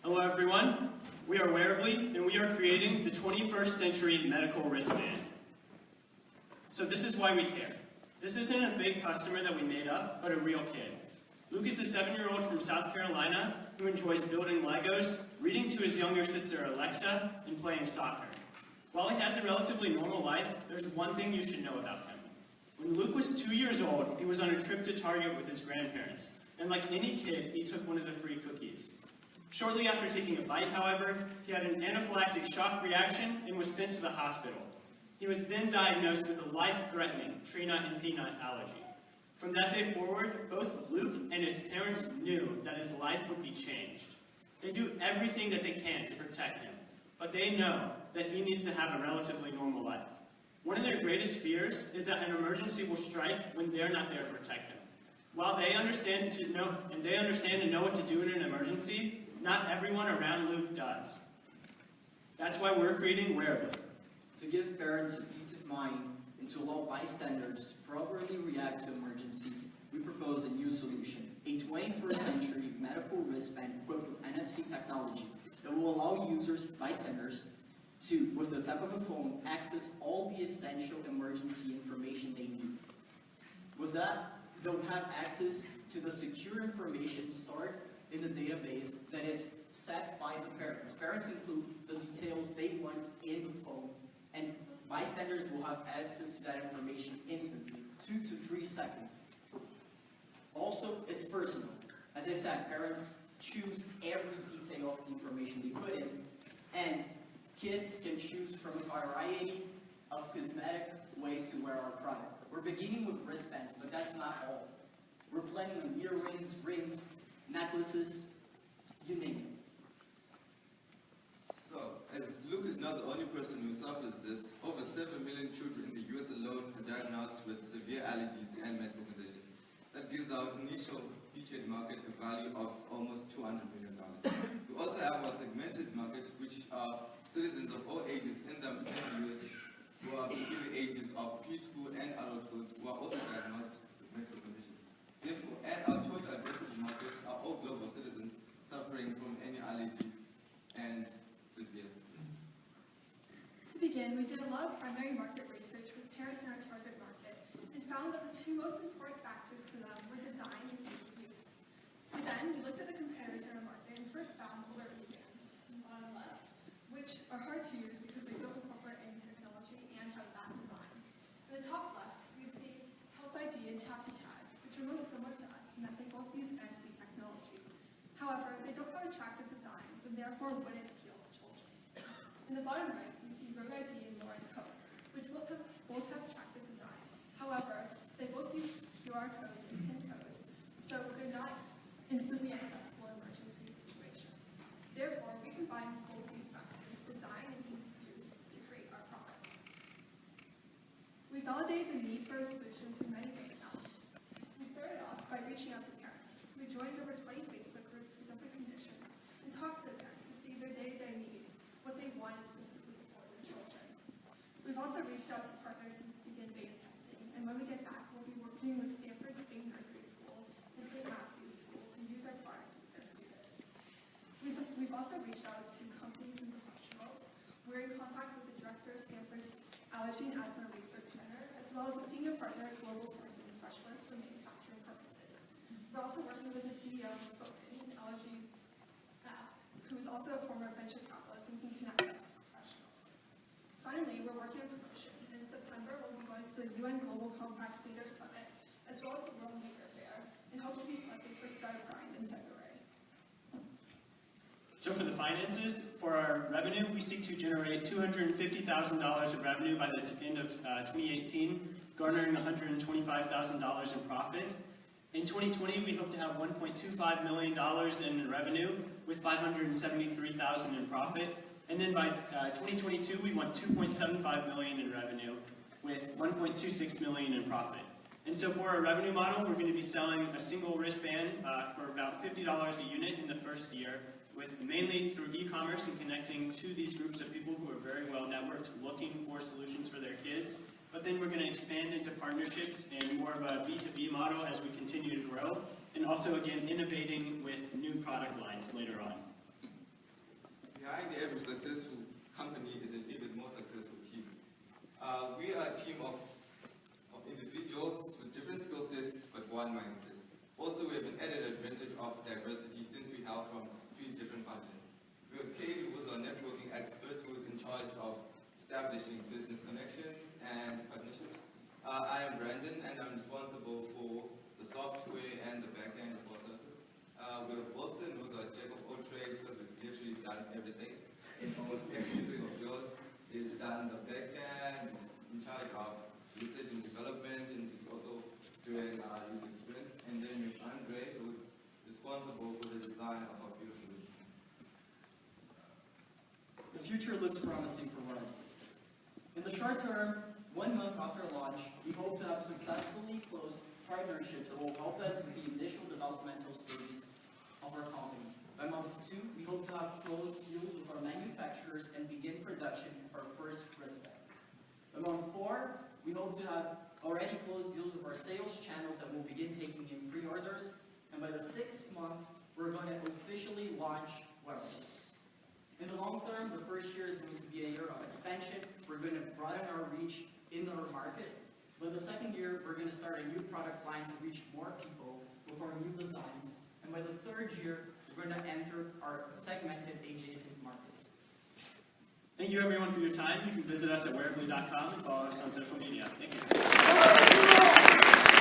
Hello everyone, we are Wearibly and we are creating the 21st century medical wristband. So this is why we care. This isn't a fake customer that we made up, but a real kid. Luke is a 7-year-old from South Carolina who enjoys building Legos, reading to his younger sister Alexa, and playing soccer. While he has a relatively normal life, there's one thing you should know about him. When Luke was 2 years old, he was on a trip to Target with his grandparents, and like any kid, he took one of the free cookies. Shortly after taking a bite, however, he had an anaphylactic shock reaction and was sent to the hospital. He was then diagnosed with a life-threatening tree nut and peanut allergy. From that day forward, both Luke and his parents knew that his life would be changed. They do everything that they can to protect him, but they know that he needs to have a relatively normal life. One of their greatest fears is that an emergency will strike when they're not there to protect him. While they understand and know what to do in an emergency, not everyone around Luke does. That's why we're creating Wearibly. To give parents a peace of mind and to allow bystanders to properly react to emergencies, we propose a new solution, a 21st century medical wristband equipped with NFC technology that will allow users, bystanders, to, with the tap of a phone, access all the essential emergency information they need. With that, they'll have access to the secure information stored in the database that is set by the parents. Parents include the details they want in the phone, and bystanders will have access to that information instantly, 2 to 3 seconds. Also, it's personal. As I said, parents choose every detail of the information they put in, and kids can choose from a variety of cosmetic ways to wear our product. We're beginning with wristbands, but that's not all. We're planning on earrings, rings, necklaces, you name it. So, as Luke is not the only person who suffers this, over 7 million children in the US alone are diagnosed with severe allergies and medical conditions. That gives our initial featured market a value of almost $200 million. We also have our segmented market, which are citizens of all ages in the US who are between the ages of preschool and adulthood who are also diagnosed with medical conditions. Therefore, and our total addressable markets are all global citizens suffering from any allergy and severe. To begin, we did a lot of primary market research with parents in our target market and found that the 2 most important factors to them were design and ease of use. So then, we looked at the competitors in our market and first found older wristbands in the bottom left, which are hard to use because they don't incorporate any technology and have that design. In the top left, we see Help ID and Tap to Tag, which are most similar to us in that they both use NFC technology. However, they don't have attractive designs and therefore wouldn't appeal to children. In the bottom right, we see Road ID and Lauren's Hope, which both have attractive designs. However, they both use QR codes and PIN codes, so they're not instantly accessible in emergency situations. Therefore, we combine both these factors, design and ease of use, to create our product. We validated the need for a solution through many different avenues. We started off by reaching out to parents. We joined over 20 Facebook groups with different conditions and talked to the parents to see their day-to-day needs, what they wanted specifically for their children. We've also reached out to partners to begin beta testing, and when we get back, we'll be working with Stanford's Bing Nursery School and St. Matthew's School to use our product with their students. We've also reached out to companies and professionals. We're in contact with the director of Stanford's Allergy and Asthma Research Center, as well as a senior partner global sourcing specialist for manufacturing purposes. We're also working with the CEO of Spearman, an allergy app, who is also a former venture capitalist and can connect us to professionals. Finally, we're working on promotion. In September, we'll be going to the UN Global Compact Leader Summit, as well as the World Maker Fair, and hope to be selected for Startup Grind in February. So for the finances, for our revenue, we seek to generate $250,000 of revenue by the end of 2018, garnering $125,000 in profit. In 2020, we hope to have $1.25 million in revenue with $573,000 in profit. And then by 2022, we want $2.75 million in revenue with $1.26 million in profit. And so for our revenue model, we're going to be selling a single wristband for about $50 a unit in the first year, with mainly through e-commerce and connecting to these groups of people who are very well networked, looking for solutions for their kids. But then we're going to expand into partnerships and more of a B2B model as we continue to grow, and also again innovating with new product lines later on. every successful company is an even more successful team. We are a team of individuals with different skill sets but one mindset. Also, we have an added advantage of diversity since we hail from 3 different continents. We have Kate, who is our networking expert, who is in charge of establishing business connections and partnerships. I am Brandon, and I'm responsible for the software and the back-end of our services. We have Wilson, who's our jack of all trades, because it's literally done everything in almost every single field. He's done the back-end, he's in charge of research and development, and he's also doing user experience. And then we have Andre, who's responsible for the design of our beautiful design. The future looks promising for Wearibly. In the short term, 1 month after launch, we hope to have successfully closed partnerships that will help us with the initial developmental stages of our company. By month 2, we hope to have closed deals with our manufacturers and begin production of our first wristband. By month 4, we hope to have already closed deals with our sales channels that will begin taking in pre-orders. And by the 6th month, we're going to officially launch Wearibly. In the long term, the first year is going to be a year of expansion. We're going to broaden our reach in our market. By the second year, we're going to start a new product line to reach more people with our new designs. And by the third year, we're going to enter our segmented adjacent markets. Thank you everyone for your time. You can visit us at wearibly.com and follow us on social media. Thank you.